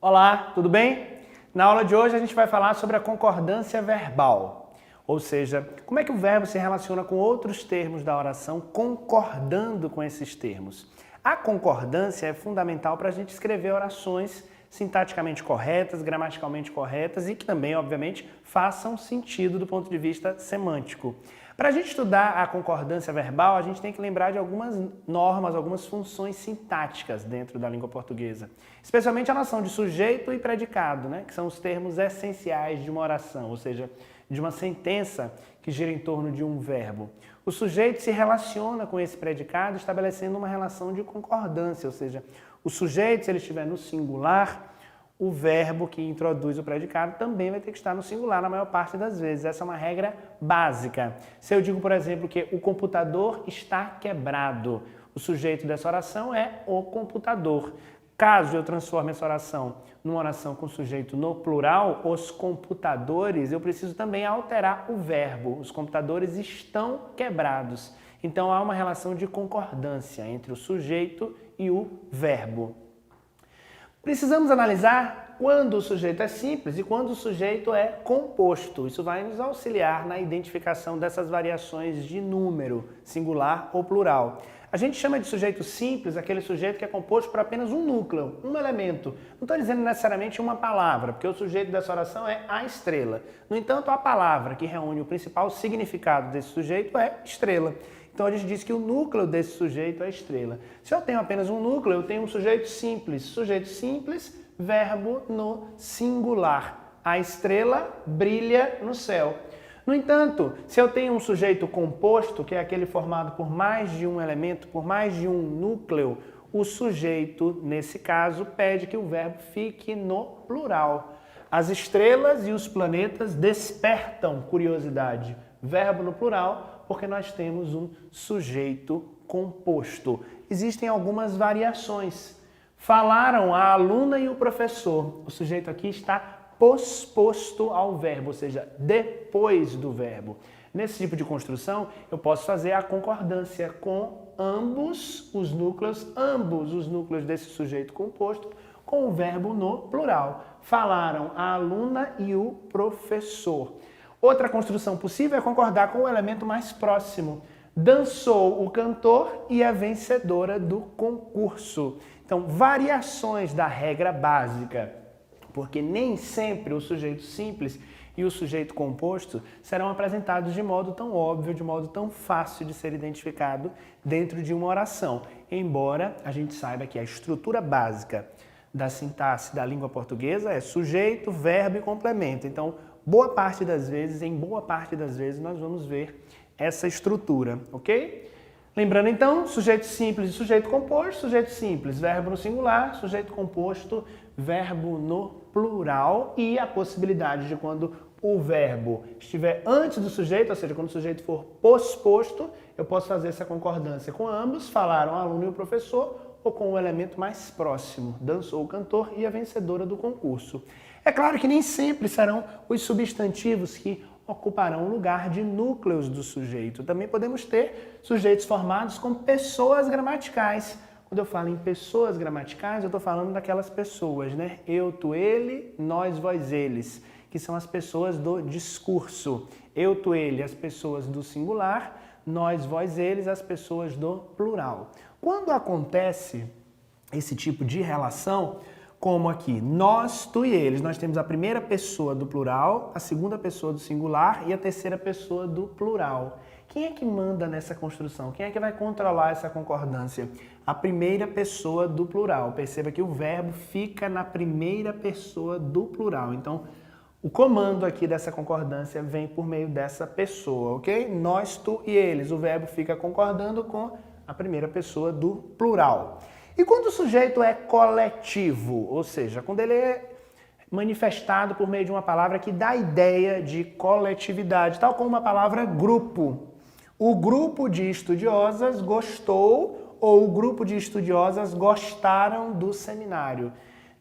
Olá, tudo bem? Na aula de hoje a gente vai falar sobre a concordância verbal, ou seja, como é que o verbo se relaciona com outros termos da oração, concordando com esses termos. A concordância é fundamental para a gente escrever orações sintaticamente corretas, gramaticalmente corretas e que também, obviamente, façam sentido do ponto de vista semântico. Para a gente estudar a concordância verbal, a gente tem que lembrar de algumas normas, algumas funções sintáticas dentro da língua portuguesa. Especialmente a noção de sujeito e predicado, que são os termos essenciais de uma oração, ou seja, de uma sentença que gira em torno de um verbo. O sujeito se relaciona com esse predicado estabelecendo uma relação de concordância, ou seja, o sujeito, se ele estiver no singular, o verbo que introduz o predicado também vai ter que estar no singular na maior parte das vezes. Essa é uma regra básica. Se eu digo, por exemplo, que o computador está quebrado, o sujeito dessa oração é o computador. Caso eu transforme essa oração numa oração com sujeito no plural, os computadores, eu preciso também alterar o verbo. Os computadores estão quebrados. Então há uma relação de concordância entre o sujeito e o verbo. Precisamos analisar quando o sujeito é simples e quando o sujeito é composto. Isso vai nos auxiliar na identificação dessas variações de número, singular ou plural. A gente chama de sujeito simples aquele sujeito que é composto por apenas um núcleo, um elemento. Não estou dizendo necessariamente uma palavra, porque o sujeito dessa oração é a estrela. No entanto, a palavra que reúne o principal significado desse sujeito é estrela. Então a gente diz que o núcleo desse sujeito é a estrela. Se eu tenho apenas um núcleo, eu tenho um sujeito simples. Sujeito simples, verbo no singular. A estrela brilha no céu. No entanto, se eu tenho um sujeito composto, que é aquele formado por mais de um elemento, por mais de um núcleo, o sujeito, nesse caso, pede que o verbo fique no plural. As estrelas e os planetas despertam curiosidade. Verbo no plural, porque nós temos um sujeito composto. Existem algumas variações. Falaram a aluna e o professor. O sujeito aqui está posposto ao verbo, ou seja, depois do verbo. Nesse tipo de construção, eu posso fazer a concordância com ambos os núcleos desse sujeito composto, com o verbo no plural. Falaram a aluna e o professor. Outra construção possível é concordar com o elemento mais próximo. Dançou o cantor e a vencedora do concurso. Então, variações da regra básica, porque nem sempre o sujeito simples e o sujeito composto serão apresentados de modo tão óbvio, de modo tão fácil de ser identificado dentro de uma oração. Embora a gente saiba que a estrutura básica da sintaxe da língua portuguesa é sujeito, verbo e complemento. Então, em boa parte das vezes, nós vamos ver essa estrutura, ok? Lembrando então, sujeito simples e sujeito composto, sujeito simples, verbo no singular, sujeito composto, verbo no plural e a possibilidade de quando o verbo estiver antes do sujeito, ou seja, quando o sujeito for posposto, eu posso fazer essa concordância com ambos, falaram o aluno e o professor, ou com o elemento mais próximo, dançou o cantor e a vencedora do concurso. É claro que nem sempre serão os substantivos que ocuparão o lugar de núcleos do sujeito. Também podemos ter sujeitos formados com pessoas gramaticais. Quando eu falo em pessoas gramaticais, eu estou falando daquelas pessoas, Eu, tu, ele, nós, vós, eles, que são as pessoas do discurso. Eu, tu, ele, as pessoas do singular, nós, vós, eles, as pessoas do plural. Quando acontece esse tipo de relação, como aqui, nós, tu e eles, nós temos a primeira pessoa do plural, a segunda pessoa do singular e a terceira pessoa do plural. Quem é que manda nessa construção? Quem é que vai controlar essa concordância? A primeira pessoa do plural. Perceba que o verbo fica na primeira pessoa do plural. Então, o comando aqui dessa concordância vem por meio dessa pessoa, ok? Nós, tu e eles. O verbo fica concordando com a primeira pessoa do plural. E quando o sujeito é coletivo, ou seja, quando ele é manifestado por meio de uma palavra que dá ideia de coletividade, tal como a palavra grupo. O grupo de estudiosas gostou ou o grupo de estudiosas gostaram do seminário.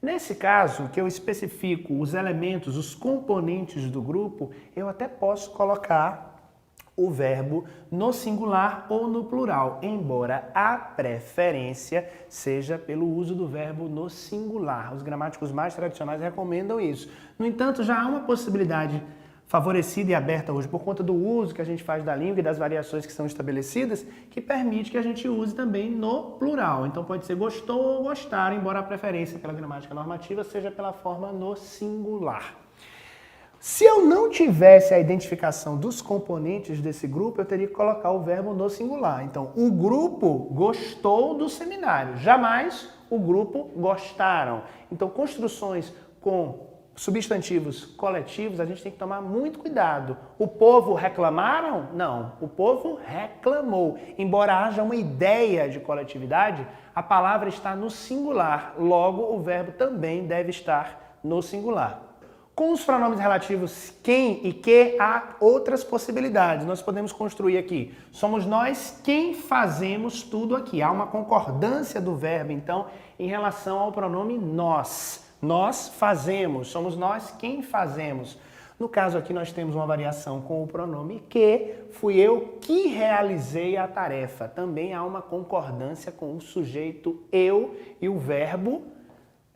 Nesse caso, que eu especifico os elementos, os componentes do grupo, eu até posso colocar o verbo no singular ou no plural, embora a preferência seja pelo uso do verbo no singular. Os gramáticos mais tradicionais recomendam isso. No entanto, já há uma possibilidade favorecida e aberta hoje por conta do uso que a gente faz da língua e das variações que são estabelecidas, que permite que a gente use também no plural. Então pode ser gostou ou gostaram, embora a preferência pela gramática normativa seja pela forma no singular. Se eu não tivesse a identificação dos componentes desse grupo, eu teria que colocar o verbo no singular. Então, o grupo gostou do seminário, jamais o grupo gostaram. Então, construções com substantivos coletivos, a gente tem que tomar muito cuidado. O povo reclamaram? Não, o povo reclamou. Embora haja uma ideia de coletividade, a palavra está no singular, logo o verbo também deve estar no singular. Com os pronomes relativos quem e que, há outras possibilidades. Nós podemos construir aqui. Somos nós quem fazemos tudo aqui. Há uma concordância do verbo, então, em relação ao pronome nós. Nós fazemos. Somos nós quem fazemos. No caso aqui, nós temos uma variação com o pronome que. Fui eu que realizei a tarefa. Também há uma concordância com o sujeito eu e o verbo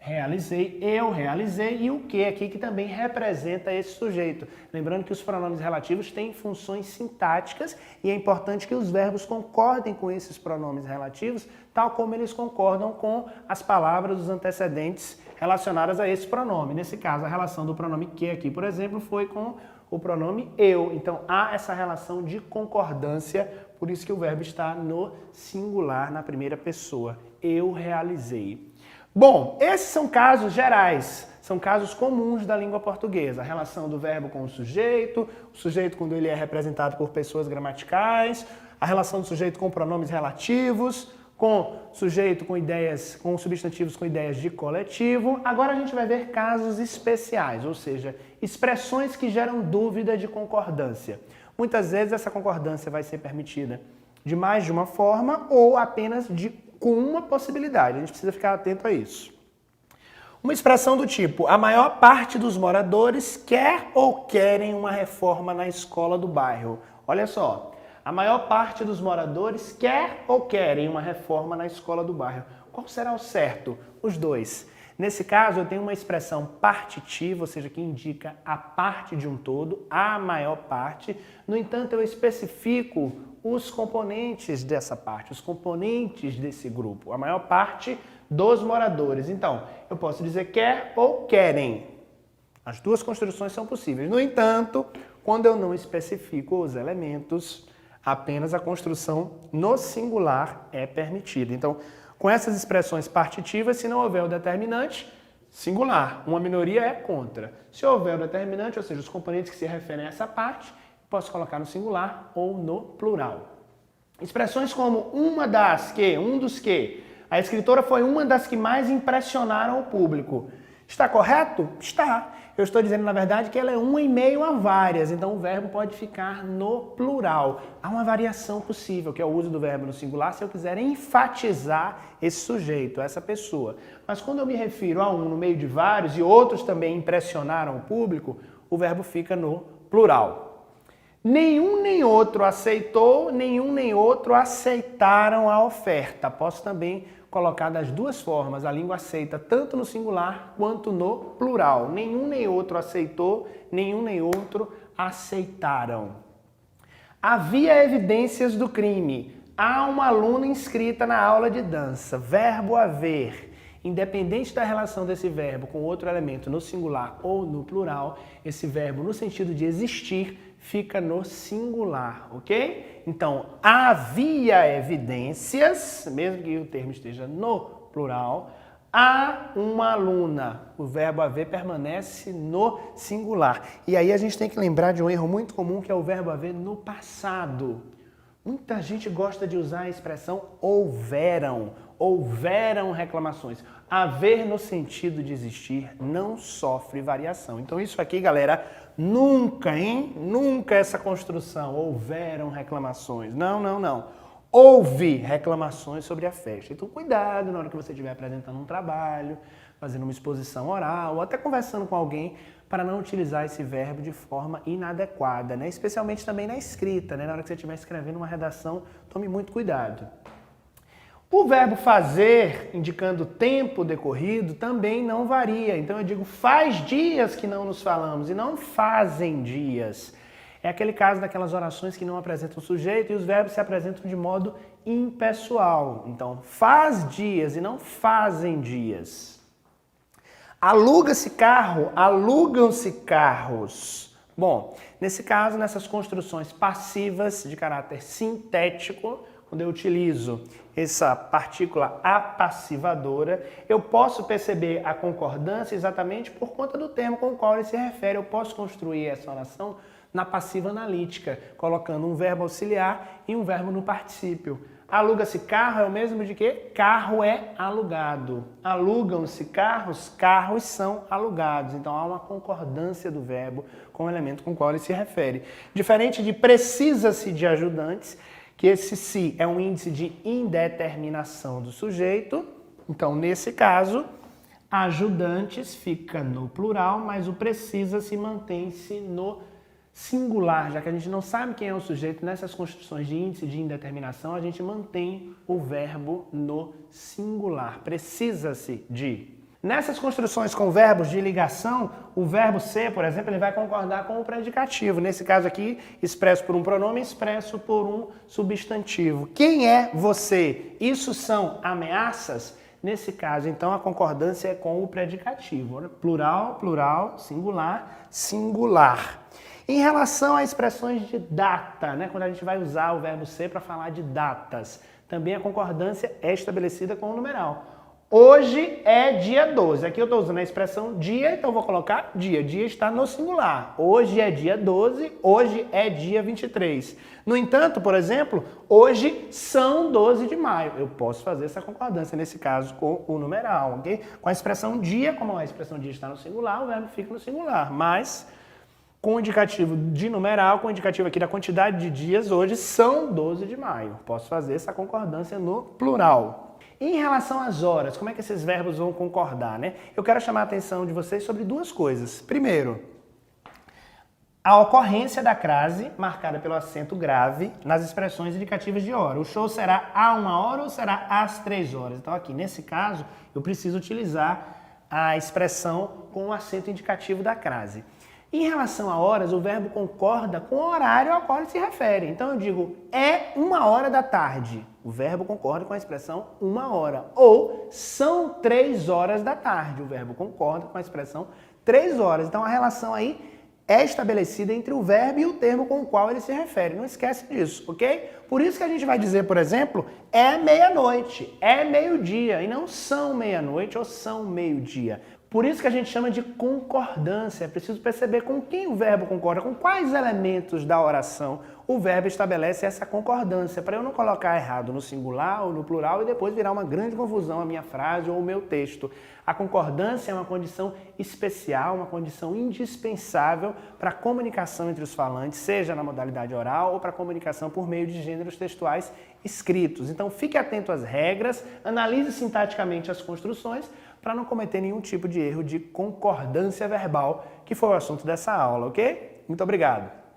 realizei, eu realizei e o que aqui que também representa esse sujeito. Lembrando que os pronomes relativos têm funções sintáticas e é importante que os verbos concordem com esses pronomes relativos, tal como eles concordam com as palavras dos antecedentes relacionadas a esse pronome. Nesse caso, a relação do pronome que aqui, por exemplo, foi com o pronome eu. Então, há essa relação de concordância, por isso que o verbo está no singular, na primeira pessoa. Eu realizei. Bom, esses são casos gerais, são casos comuns da língua portuguesa. A relação do verbo com o sujeito quando ele é representado por pessoas gramaticais, a relação do sujeito com pronomes relativos, com sujeito com ideias, com substantivos com ideias de coletivo. Agora a gente vai ver casos especiais, ou seja, expressões que geram dúvida de concordância. Muitas vezes essa concordância vai ser permitida de mais de uma forma ou apenas com uma possibilidade. A gente precisa ficar atento a isso. Uma expressão do tipo, a maior parte dos moradores quer ou querem uma reforma na escola do bairro. Olha só, a maior parte dos moradores quer ou querem uma reforma na escola do bairro. Qual será o certo? Os dois. Nesse caso, eu tenho uma expressão partitiva, ou seja, que indica a parte de um todo, a maior parte. No entanto, eu especifico os componentes dessa parte, os componentes desse grupo, a maior parte dos moradores. Então, eu posso dizer quer ou querem. As duas construções são possíveis. No entanto, quando eu não especifico os elementos, apenas a construção no singular é permitida. Então, com essas expressões partitivas, se não houver o determinante, singular. Uma minoria é contra. Se houver o determinante, ou seja, os componentes que se referem a essa parte, posso colocar no singular ou no plural. Expressões como uma das que, um dos que. A escritora foi uma das que mais impressionaram o público. Está correto? Está. Eu estou dizendo, na verdade, que ela é uma em meio a várias, então o verbo pode ficar no plural. Há uma variação possível, que é o uso do verbo no singular, se eu quiser enfatizar esse sujeito, essa pessoa. Mas quando eu me refiro a um no meio de vários e outros também impressionaram o público, o verbo fica no plural. Nenhum nem outro aceitou, nenhum nem outro aceitaram a oferta. Posso também colocar das duas formas. A língua aceita tanto no singular quanto no plural. Nenhum nem outro aceitou, nenhum nem outro aceitaram. Havia evidências do crime. Há uma aluna inscrita na aula de dança. Verbo haver. Independente da relação desse verbo com outro elemento no singular ou no plural, esse verbo no sentido de existir fica no singular, ok? Então, havia evidências, mesmo que o termo esteja no plural, há uma aluna. O verbo haver permanece no singular. E aí a gente tem que lembrar de um erro muito comum, que é o verbo haver no passado. Muita gente gosta de usar a expressão houveram reclamações. Haver no sentido de existir não sofre variação. Então isso aqui, galera, nunca essa construção, houveram reclamações. Não. houve reclamações sobre a festa. Então, cuidado na hora que você estiver apresentando um trabalho, fazendo uma exposição oral, ou até conversando com alguém, para não utilizar esse verbo de forma inadequada, né? Especialmente também na escrita, né? Na hora que você estiver escrevendo uma redação, tome muito cuidado. O verbo fazer, indicando tempo decorrido, também não varia. Então eu digo, faz dias que não nos falamos, e não fazem dias. É aquele caso daquelas orações que não apresentam o sujeito e os verbos se apresentam de modo impessoal. Então, faz dias e não fazem dias. Aluga-se carro, alugam-se carros. Bom, nesse caso, nessas construções passivas de caráter sintético, quando eu utilizo essa partícula apassivadora, eu posso perceber a concordância exatamente por conta do termo com o qual ele se refere. Eu posso construir essa oração na passiva analítica, colocando um verbo auxiliar e um verbo no particípio. Aluga-se carro é o mesmo de que carro é alugado. Alugam-se carros, carros são alugados. Então há uma concordância do verbo com o elemento com o qual ele se refere. Diferente de precisa-se de ajudantes, que esse se é um índice de indeterminação do sujeito. Então, nesse caso, ajudantes fica no plural, mas o precisa-se mantém-se no singular, já que a gente não sabe quem é o sujeito. Nessas construções de índice de indeterminação, a gente mantém o verbo no singular. Precisa-se de. Nessas construções com verbos de ligação, o verbo ser, por exemplo, ele vai concordar com o predicativo. Nesse caso aqui, expresso por um pronome, expresso por um substantivo. Quem é você? Isso são ameaças? Nesse caso, então, a concordância é com o predicativo. Plural, plural, singular, singular. Em relação a expressões de data, né, quando a gente vai usar o verbo ser para falar de datas, também a concordância é estabelecida com o numeral. Hoje é dia 12. Aqui eu estou usando a expressão dia, então eu vou colocar dia. Dia está no singular. Hoje é dia 12, hoje é dia 23. No entanto, por exemplo, hoje são 12 de maio. Eu posso fazer essa concordância, nesse caso, com o numeral, ok? Com a expressão dia, como a expressão dia está no singular, o verbo fica no singular. Mas, com o indicativo de numeral, com o indicativo aqui da quantidade de dias, hoje são 12 de maio. Posso fazer essa concordância no plural. Em relação às horas, como é que esses verbos vão concordar, né? Eu quero chamar a atenção de vocês sobre duas coisas. Primeiro, a ocorrência da crase, marcada pelo acento grave, nas expressões indicativas de hora. O show será a 1h ou será às 3h? Então aqui, nesse caso, eu preciso utilizar a expressão com o acento indicativo da crase. Em relação a horas, o verbo concorda com o horário ao qual ele se refere. Então eu digo, é 1h da tarde. O verbo concorda com a expressão 1h. Ou são 3h da tarde. O verbo concorda com a expressão 3h. Então a relação aí é estabelecida entre o verbo e o termo com o qual ele se refere. Não esquece disso, ok? Por isso que a gente vai dizer, por exemplo, é meia-noite, é meio-dia, e não são meia-noite ou são meio-dia. Por isso que a gente chama de concordância. É preciso perceber com quem o verbo concorda, com quais elementos da oração o verbo estabelece essa concordância, para eu não colocar errado no singular ou no plural e depois virar uma grande confusão a minha frase ou o meu texto. A concordância é uma condição especial, uma condição indispensável para a comunicação entre os falantes, seja na modalidade oral ou para a comunicação por meio de gêneros textuais escritos. Então fique atento às regras, analise sintaticamente as construções, para não cometer nenhum tipo de erro de concordância verbal, que foi o assunto dessa aula, ok? Muito obrigado!